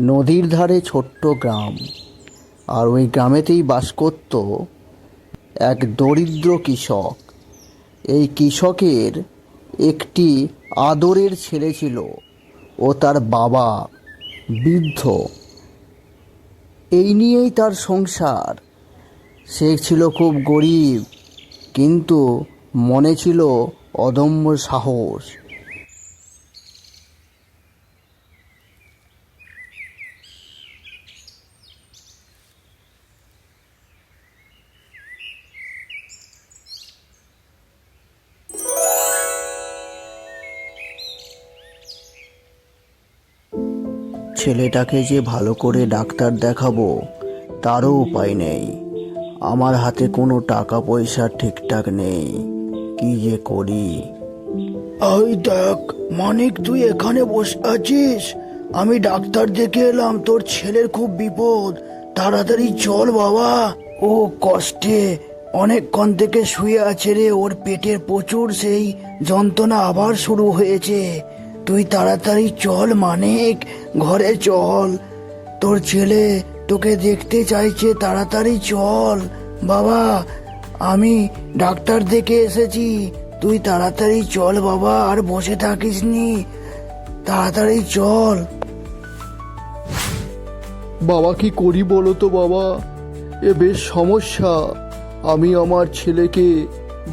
নদীর ধারে ছোট্ট গ্রাম, আর ওই গ্রামেতেই বাস করত এক দরিদ্র কৃষক। এই কৃষকের একটি আদরের ছেলে ছিল ও তার বাবা বৃদ্ধ। এই নিয়েই তার সংসার। সে ছিল খুব গরিব, কিন্তু মনে ছিল অদম্য সাহস। ছেলেটাকে যে ভালো করে ডাক্তার দেখাবো তারও উপায় নেই। আমার হাতে কোনো টাকা পয়সা ঠিকঠাক নেই, কি যে করি। ওই দেখ মানিক, তুই এখানে বসে আছিস। আমি ডাক্তার দেখে এলাম, তোর ছেলের খুব বিপদ। তাড়াতাড়ি চল বাবা। ও কষ্টে অনেকক্ষণ থেকে শুয়ে আছে রে। ওর পেটের প্রচুর সেই যন্ত্রণা আবার শুরু হয়েছে। তুই তাড়াতাড়ি চল মানিক, ঘরে চল। তোর ছেলে তোকে দেখতে চাইছে, তাড়াতাড়ি চল বাবা। আমি ডাক্তার দেখে এসেছি, তুই তাড়াতাড়ি চল বাবা, আর বসে থাকিস নি, তাড়াতাড়ি চল। বাবা কি করি বলো তো বাবা, এ বেশ সমস্যা। আমি আমার ছেলেকে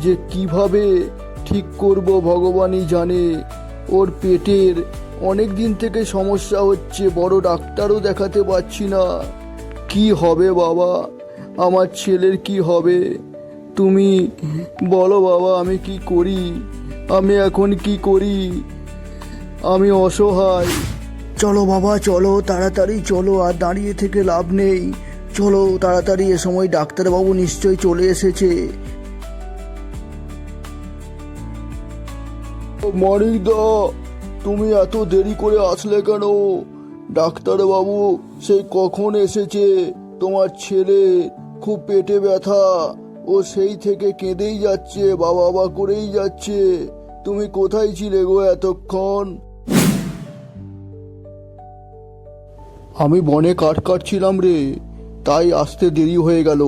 যে কিভাবে ঠিক করব ভগবানই জানে। ওর পেটের অনেক দিন থেকে সমস্যা হচ্ছে, বড় ডাক্তারও দেখাতে পারছি না। কি হবে বাবা, আমার ছেলের কি হবে? তুমি বলো বাবা, আমি কি করি? আমি এখন কি করি? আমি অসহায়। চলো বাবা চলো, তাড়াতাড়ি চলো, আর দাঁড়িয়ে থেকে লাভ নেই। চলো তাড়াতাড়ি, এ সময় ডাক্তারবাবু নিশ্চয়ই চলে এসেছে। মানিক দা, তুমি এত দেরি করে আসলে কেন? ডাক্তারবাবু সেই কখন এসেছে। তোমার ছেলে খুব পেটে ব্যথা, ও সেই থেকে কেঁদেই যাচ্ছে, বাবা বাবা করেই যাচ্ছে। তুমি কোথায় ছিলে গো এতক্ষণ? আমি বনে কাঠ কাটছিলাম রে, তাই আসতে দেরি হয়ে গেল।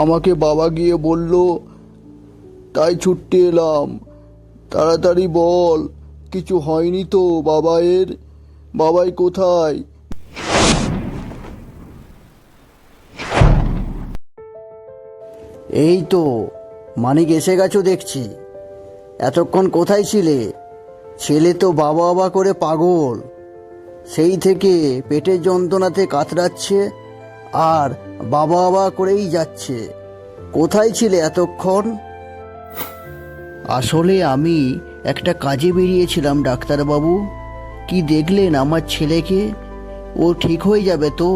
আমাকে বাবা গিয়ে বলল, তাই ছুটতে এলাম। তাড়াতাড়ি বল, কিছু হয়নি তো বাবাইয়ের? বাবাই কোথায়? এই তো মানিক, এসে গেছো দেখছি। এতক্ষণ কোথায় ছিলে? ছেলে তো বাবা বাবা করে পাগল, সেই থেকে পেটের যন্ত্রণাতে কাতরাচ্ছে আর বাবা বাবা করেই যাচ্ছে। কোথায় ছিলে এতক্ষণ? আসলে আমি একটা কাজে বেরিয়েছিলাম ডাক্তারবাবু। কি দেখলেন আমার ছেলেকে? ও ঠিক হয়ে যাবে তো?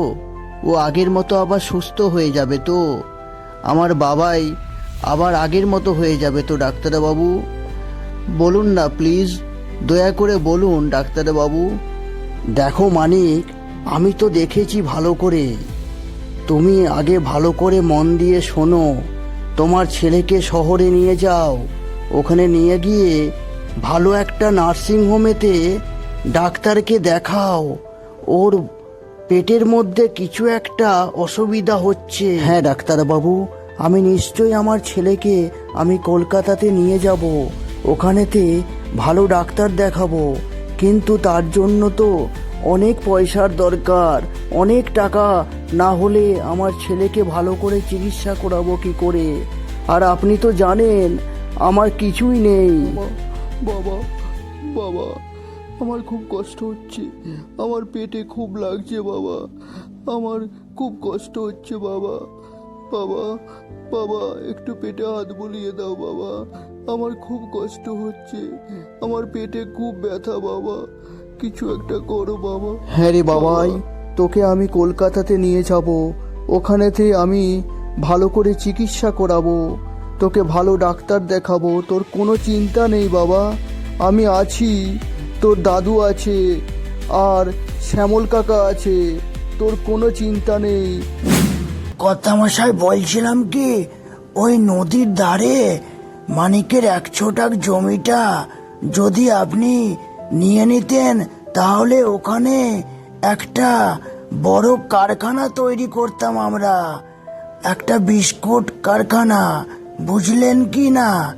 ও আগের মতো আবার সুস্থ হয়ে যাবে তো? আমার বাবাই আবার আগের মতো হয়ে যাবে তো ডাক্তারবাবু? বলুন না প্লিজ, দয়া করে বলুন ডাক্তারবাবু। দেখো মানিক, আমি তো দেখেছি ভালো করে। তুমি আগে ভালো করে মন দিয়ে শোনো। তোমার ছেলেকে শহরে নিয়ে যাও। ওখানে নিয়ে গিয়ে ভালো একটা নার্সিংহোমেতে ডাক্তারকে দেখাও। ওর পেটের মধ্যে কিছু একটা অসুবিধা হচ্ছে। হ্যাঁ ডাক্তারবাবু, আমি নিশ্চয়ই আমার ছেলেকে আমি কলকাতাতে নিয়ে যাব। ওখানেতে ভালো ডাক্তার দেখাবো, কিন্তু তার জন্য তো অনেক পয়সার দরকার, অনেক টাকা না হলে আমার ছেলেকে ভালো করে চিকিৎসা করাবো কি করে? আর আপনি তো জানেন আমার কিছুই নেই। বাবা বাবা, আমার খুব কষ্ট হচ্ছে, আমার পেটে খুব লাগছে বাবা, আমার খুব কষ্ট হচ্ছে বাবা। বাবা বাবা, একটু পেটে হাত বুলিয়ে দাও বাবা, আমার খুব কষ্ট হচ্ছে, আমার পেটে খুব ব্যথা বাবা, কিছু একটা করো বাবা। হ্যাঁ রে বাবাই, তোকে আমি কলকাতাতে নিয়ে যাব। ওখানেতে আমি ভালো করে চিকিৎসা করাবো, তোকে ভালো ডাক্তার দেখাবো। তোর কোনো চিন্তা নেই বাবা, আমি আছি। তোর দাদু আছে, আর শ্যামল কাকা আছে, তোর কোনো চিন্তা নেই। কর্তামশাই, বলছিলাম কি, ওই নদীর ধারে মানিকের 1 ছটাক জমিটা যদি আপনি নিয়ে নিতেন, তাহলে ওখানে একটা বড় কারখানা তৈরি করতাম আমরা, একটা বিস্কুট কারখানা, বুঝলেন কি না?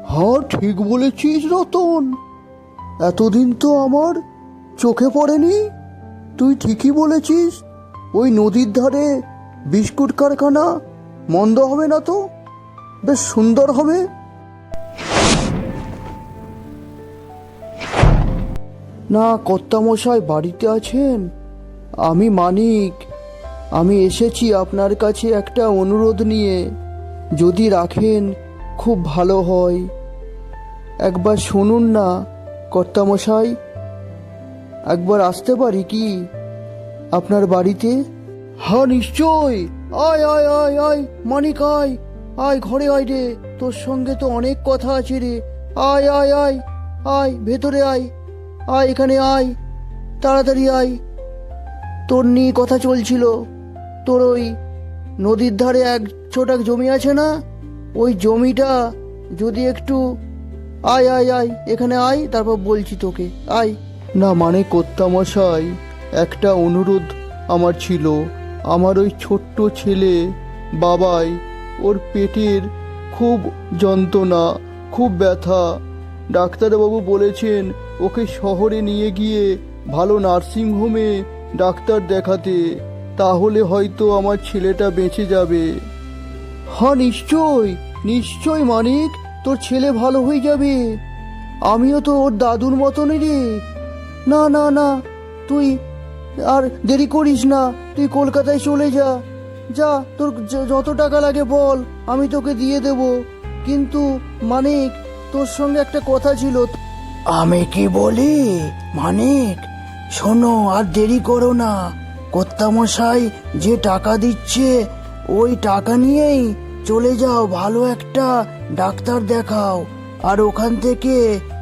হ্যাঁ, ঠিক বলেছিস রতন। এতদিন তো আমার চোখে পড়েনি। তুই ঠিকই বলেছিস। ওই নদীর ধারে বিস্কুট কারখানা মন্দ হবে না তো, বেশ সুন্দর হবে। না, কর্তামশাই বাড়িতে আছেন? আমি মানিক। আমি এসেছি আপনার কাছে একটা অনুরোধ নিয়ে। যদি রাখেন খুব ভালো হয়। একবার শুনুন না কর্তামশাই, একবার আসতে পারি কি আপনার বাড়িতে? হ্যাঁ, নিশ্চয়। আয় আয় আয় আয় মানিক, আয় আয়, ঘরে আয় রে। তোর সঙ্গে তো অনেক কথা আছে রে। আয় আয় আয় আয়, ভেতরে আয়। আয়, এখানে আয়, তাড়াতাড়ি আয়। তোর নিয়ে কথা চলছিল। তোর ওই নদীর ধারে এক ছোটাক জমি আছে না, ওই জমিটা যদি একটু আয় আয় আয়, এখানে আয়, তারপর বলছি তোকে। আয় না, মানে কর্তামশাই, একটা অনুরোধ আমার ছিল। আমার ওই ছোট্ট ছেলে বাবাই, ওর পেটের খুব যন্ত্রণা, খুব ব্যথা। ডাক্তারবাবু বলেছেন ওকে শহরে নিয়ে গিয়ে ভালো নার্সিংহোমে ডাক্তার দেখাতে, তাহলে হয়তো আমার ছেলেটা বেঁচে যাবে। হ্যাঁ, নিশ্চয় নিশ্চয় মানিক, তোর ছেলে ভালো হয়ে যাবে। আমিও তো ওর দাদুর মতনই রে। না না না, তুই আর দেরি করিস না, তুই কলকাতায় চলে যা। যা, তোর যত টাকা লাগে বল, আমি তোকে দিয়ে দেব। কিন্তু মানিক, তোর সঙ্গে একটা কথা ছিল। আমি কি বলি মানিক, শোনো, আর দেরি করো না। কর্তামশাই যে টাকা দিচ্ছে ওই টাকা নিয়েই চলে যাও, ভালো একটা ডাক্তার দেখাও। আর ওখান থেকে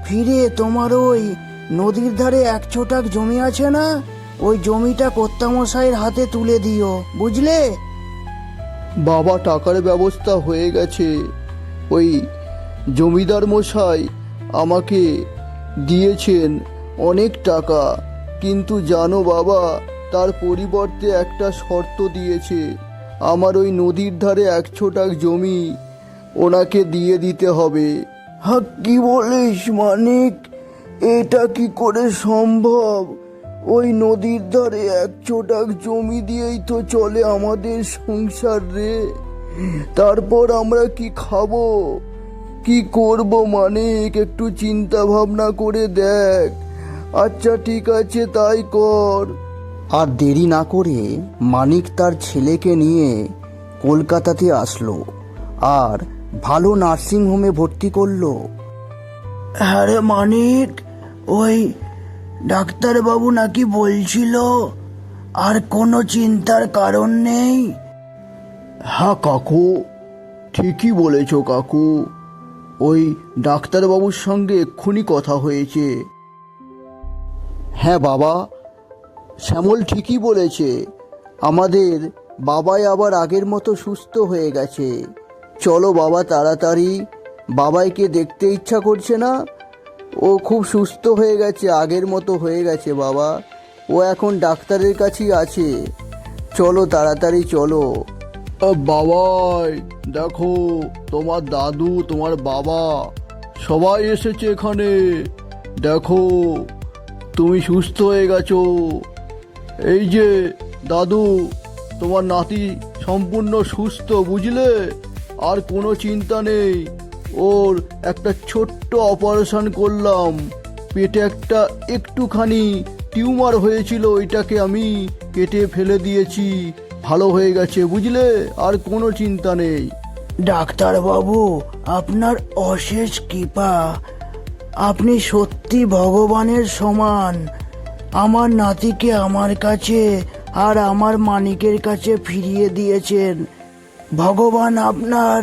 ফিরে তোমার ওই নদীর ধারে এক ছোটাক জমি আছে না, ওই জমিটা কর্তামশাইয়ের হাতে তুলে দিও, বুঝলে? বাবা, টাকার ব্যবস্থা হয়ে গেছে। ওই জমিদার মশাই আমাকে দিয়েছেন অনেক টাকা, কিন্তু জানো বাবা, তার পরিবর্তে একটা শর্ত দিয়েছে। আমার ওই নদীর ধারে এক ছোটাক জমি ওনাকে দিয়ে দিতে হবে। হ্যাঁ, কি বলিস মানিক? এটা কি করে সম্ভব? ওই নদীর ধারে এক ছোটাক জমি দিয়েই তো চলে আমাদের সংসার রে। তারপর আমরা কি খাবো, কি করব মানিক? একটু চিন্তা ভাবনা করে দেখ। আচ্ছা, ঠিক আছে, তাই কর। আর দেরি না করে মানিক তার ছেলেকে নিয়ে কলকাতাতে আসলো আর ভালো নার্সিংহোমে ভর্তি করলো। হ্যাঁ রে মানিক, ওই ডাক্তারবাবু নাকি বলছিল আর কোনো চিন্তার কারণ নেই। হ্যাঁ কাকু, ঠিকই বলেছ কাকু। ওই ডাক্তারবাবুর সঙ্গে এক্ষুনি কথা হয়েছে। হ্যাঁ বাবা, শ্যামল ঠিকই বলেছে। আমাদের বাবাই আবার আগের মতো সুস্থ হয়ে গেছে। চলো বাবা, তাড়াতাড়ি। বাবাইকে দেখতে ইচ্ছা করছে না? ও খুব সুস্থ হয়ে গেছে, আগের মতো হয়ে গেছে বাবা। ও এখন ডাক্তারের কাছেই আছে। চলো তাড়াতাড়ি চলো। বাবাই, দেখো, তোমার দাদু, তোমার বাবা সবাই এসেছে এখানে। দেখো, তুমি সুস্থ হয়ে গেছো। এই যে দাদু, তোমার নাতি সম্পূর্ণ সুস্থ, বুঝলে? আর কোনো চিন্তা নেই। ওর একটা ছোট্ট অপারেশন করলাম। পেটে একটা একটুখানি টিউমার হয়েছিল, ওইটাকে আমি কেটে ফেলে দিয়েছি। ভালো হয়ে গেছে, বুঝলে? আর কোনো চিন্তা নেই। ডাক্তারবাবু, আপনার অশেষ কৃপা। আপনি সত্যি ভগবানের সমান। আমার নাতিকে আমার কাছে আর আমার মানিকের কাছে ফিরিয়ে দিয়েছেন। ভগবান আপনার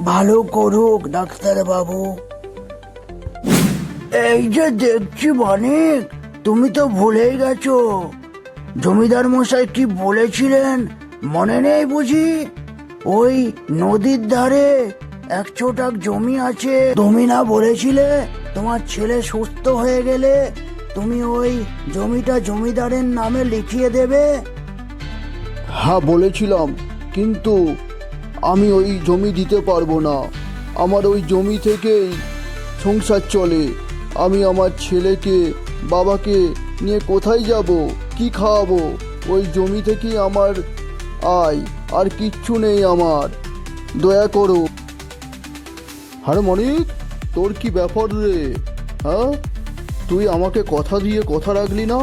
ভালো করুক ডাক্তারবাবু। এই যে দেখছি মানিক, তুমি তো ভুলেই গেছো। জমিদার মশাই কি বলেছিলেন মনে নেই বুঝি? ওই নদীর ধারে এক ছোটাক জমি আছে। তুমি না বলেছিলে তোমার ছেলে সুস্থ হয়ে গেলে তুমি ওই জমিটা জমিদারের নামে লিখিয়ে দেবে? হ্যাঁ বলেছিলাম, কিন্তু আমি ওই জমি দিতে পারবো না। আমার ওই জমি থেকেই সংসার চলে। আমি আমার ছেলেকে বাবাকে নিয়ে কোথায় যাব, কি খাওয়াবো? ওই জমি থেকেই আমার আয়, আর কিচ্ছু নেই আমার। দয়া করো। আরে মনিক, তোর কি ব্যাপার রে? হ্যাঁ, তুই আমাকে কথা দিয়ে কথা রাখলি না?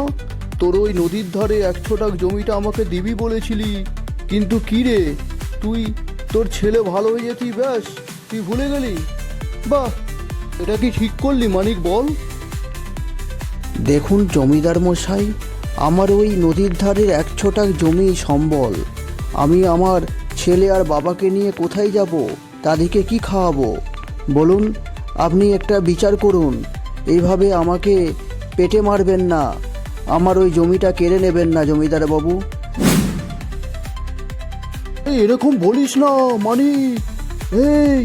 তোর ওই নদীর ধারে 1 ছটাক জমিটা আমাকে দিবি বলেছিলি, কিন্তু কি রে, তুই তোর ছেলে ভালো হয়ে যেতি ব্যাস তুই ভুলে গেলি? বাহ, এটা কি ঠিক করলি মানিক, বল? দেখুন জমিদার মশাই, আমার ওই নদীর ধারের 1 ছটাক জমি সম্বল। আমি আমার ছেলে আর বাবাকে নিয়ে কোথায় যাব? তাদেরকে কি খাওয়াবো বলুন? আপনি একটা বিচার করুন। এইভাবে আমাকে পেটে মারবেন না, আমার ওই জমিটা কেড়ে নেবেন না জমিদার বাবু। এই এরকম বলিস না মানিক। এই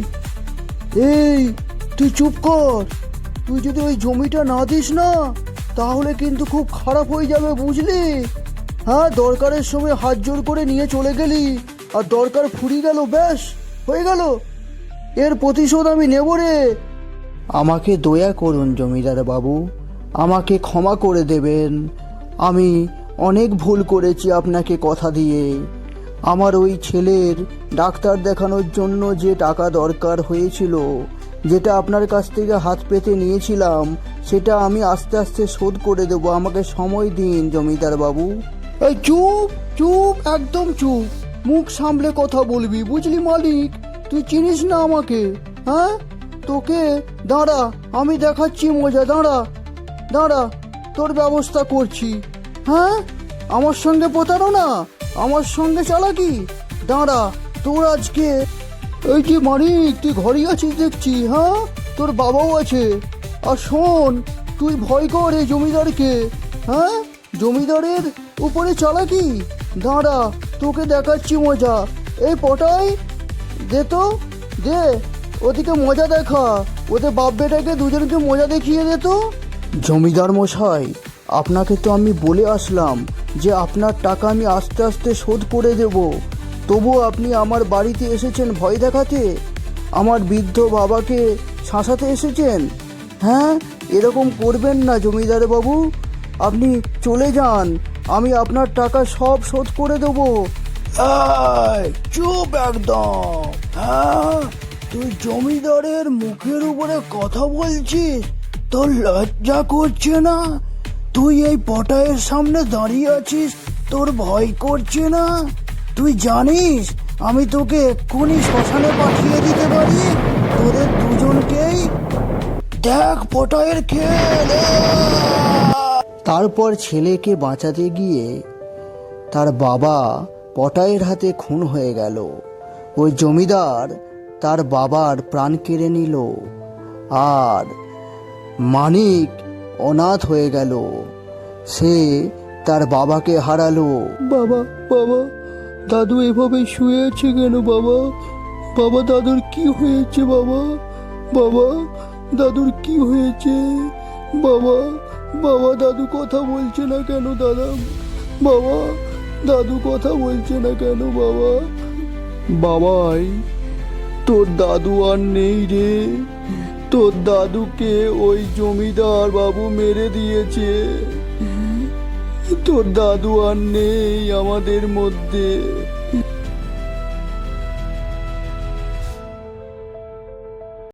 এই তুই চুপ কর। তুই যদি ওই জমিটা না দিস না, তাহলে কিন্তু খুব খারাপ হয়ে যাবে, বুঝলি? হ্যাঁ, দরকারের সময় হাত জোর করে নিয়ে চলে গেলি, আর দরকার ফুরিয়ে গেল, ব্যাস হয়ে গেল। এর প্রতিশোধ আমি নেব রে। আমাকে দয়া করুন জমিদার বাবু, আমাকে ক্ষমা করে দেবেন। আমি অনেক ভুল করেছি আপনাকে কথা দিয়ে। আমার ওই ছেলের ডাক্তার দেখানোর জন্য যে টাকা দরকার হয়েছিল, যেটা আপনার কাছ থেকে হাত পেতে নিয়েছিলাম, সেটা আমি আস্তে আস্তে শোধ করে দেবো। আমাকে সময় দিন জমিদার বাবু। এই চুপ চুপ, একদম চুপ। মুখ সামলে কথা বলবি, বুঝলি মালিক? তুই চিনিস না আমাকে? হ্যাঁ, তোকে দাঁড়া, আমি দেখাচ্ছি মজা। দাঁড়া দাঁড়া, তোর ব্যবস্থা করছি। হ্যাঁ, আমার সঙ্গে প্রতারণা, আমার সঙ্গে চালাকি। দাঁড়া, তোর আজকে। এই যে মানিক, তুই ঘরেই আছিস দেখছি। হ্যাঁ, তোর বাবাও আছে। আর শোন, তুই ভয় কর এই জমিদারকে। হ্যাঁ, জমিদারের উপরে চালাকি। দাঁড়া, তোকে দেখাচ্ছি মজা। এই পটাই, দে তো, দে ওদিকে মজা দেখা। ওদের বাপ বেটাকে দুজনকে মজা দেখিয়ে দে তো। জমিদার মশাই, আপনাকে তো আমি বলে আসলাম যে আপনার টাকা আমি আস্তে আস্তে শোধ করে দেব। তবুও আপনি আমার বাড়িতে এসেছেন ভয় দেখাতে, আমার বৃদ্ধ বাবাকে শাসাতে এসেছেন। হ্যাঁ, এরকম করবেন না জমিদার বাবু। আপনি চলে যান, আমি আপনার টাকা সব শোধ করে দেব। এই, চুপ একদম। হ্যাঁ, তুই জমিদারের মুখের উপরে কথা বলছিস? তোর লজ্জা করছে না? তুই এই পটায়ের সামনে দাঁড়িয়ে আছিস, তোর ভয় করছে না? তুই জানিস আমি তোকে এক্ষুনি শ্মশানে পাঠিয়ে দিতে পারি, তোদের দুজনকেই। দেখ পটায়ের খেল। তারপর ছেলেকে বাঁচাতে গিয়ে তার বাবা পটায়ের হাতে খুন হয়ে গেল। ওই জমিদার তার বাবার প্রাণ কেড়ে নিল, আর মানিক অনাথ হয়ে গেল। সে তার বাবাকে হারালো। বাবা, বাবা, দাদু এভাবে শুয়ে আছে কেন? বাবা, বাবা, দাদুর কি হয়েছে? বাবা, বাবা, দাদুর কি হয়েছে? বাবা, বাবা, দাদু কথা বলছে না কেন? দাদা, বাবা, দাদু কথা বলছে না কেন? বাবা, বাবাই, তোর দাদু আর নেই রে। তোর দাদুকে ওই জমিদার বাবু মেরে দিয়েছে। তোর দাদু আর নেই আমাদের মধ্যে।